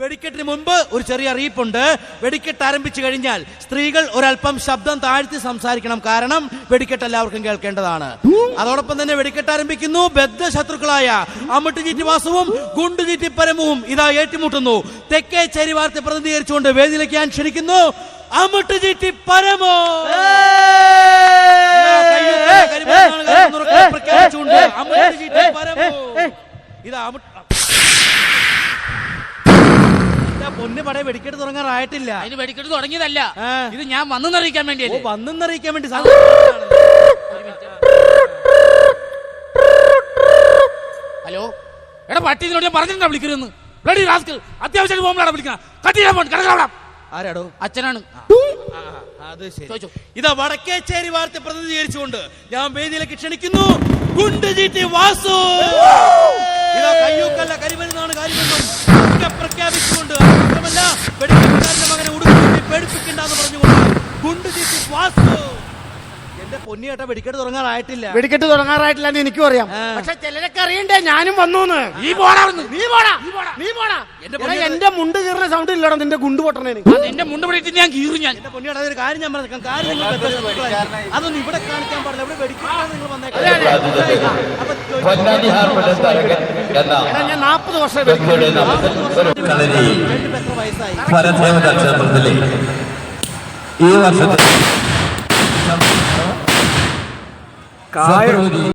വെടിക്കെട്ടിന് മുൻപ് ഒരു ചെറിയ അറിയിപ്പുണ്ട്. വെടിക്കെട്ട് ആരംഭിച്ചു കഴിഞ്ഞാൽ സ്ത്രീകൾ ഒരല്പം ശബ്ദം താഴ്ത്തി സംസാരിക്കണം. കാരണം വെടിക്കെട്ട് എല്ലാവർക്കും കേൾക്കേണ്ടതാണ്. അതോടൊപ്പം തന്നെ വെടിക്കെട്ട് ആരംഭിക്കുന്നു. ബദ്ധശത്രുക്കളായ അമ്മിട്ട് ചീറ്റി വാസുവും ഗുണ്ടു ചീറ്റി പരമുവും ഇതാ ഏറ്റുമുട്ടുന്നു. തെക്കേ ചേരി വാർത്ത പ്രതിനിധീകരിച്ചുകൊണ്ട് വേദിയിലേക്ക് ഞാൻ ക്ഷണിക്കുന്നു അമ്മിട്ട് ചീറ്റി പരമോ. പ്രഖ്യാപിച്ചുകൊണ്ട് അമ്മിട്ട് ചീറ്റി പരമോ ഇതാ പൊന്നു പടയെ വെടിക്കെട്ട് തുടങ്ങാറായിട്ടില്ല. അതിന് വെടിക്കെട്ട് തുടങ്ങിയതല്ല, ഇത് ഞാൻ വന്നെന്നറിയിക്കാൻ വേണ്ടിയല്ലേ. വന്നെന്നറിയിക്കാൻ വേണ്ടി. ഹലോ, എടാ പട്ടി ഇതിനോട് ഞാൻ പറഞ്ഞിട്ടാ വിളിക്കരുതെന്ന്. ബ്ലഡി റാസ്കൽ, അത്യാവശ്യമായിട്ട് പോകുമ്പോഴാണ് വിളിക്കണം. കട്ടിയാ ഫോൺ കിടക്കവിടെ. ആരാടോ? അച്ഛനാണ്. അത് ശരി. ഇതാ വടക്കേച്ചേരി വാർത്ത പ്രതിനിധീകരിച്ചുകൊണ്ട് ഞാൻ വേദിയിലേക്ക് ക്ഷണിക്കുന്നു ഗുണ്ടു ചീറ്റി വാസു. ഇതാ കയ്യൂക്കല്ല കരിമരുന്നാണ് കാര്യമെന്നും പ്രഖ്യാപിച്ചുകൊണ്ട് വെടിക്കെട്ടുകാരന്റെ മകനെ ഉടുക്കി പേടിപ്പിക്കണ്ടെന്ന് പറഞ്ഞുകൊണ്ട് ഗുണ്ടു ചീറ്റി വാസു. എന്റെ പൊന്നിയേട്ടാ വെടിക്കെട്ട് തുടങ്ങാറായിട്ടില്ല. വെടിക്കെട്ട് തുടങ്ങാറായിട്ടില്ലെന്ന് എനിക്കും അറിയാം. പക്ഷെ ചിലരൊക്കെ അറിയണ്ടേ ഞാനും വന്നു. എന്റെ മുണ്ട് കീറുന്ന സൗണ്ട് ഇല്ലടാ നിന്റെ ഗുണ്ട് പൊട്ടണേന്. എന്റെ മുണ്ട് പിടിച്ചിട്ട് ഞാൻ കീറും. ഞാൻ എന്റെ പൊന്നിയേട്ടാ ഒരു കാര്യം ഞാൻ പറഞ്ഞു. കാര്യം അതൊന്നും ഇവിടെ കാണിക്കാൻ പാടില്ല. ഇവിടെ വെടിക്കെട്ടാണ് നിങ്ങൾ വന്നേക്കാം. ഞാൻ 40 വർഷം ഈ വർഷത്തെ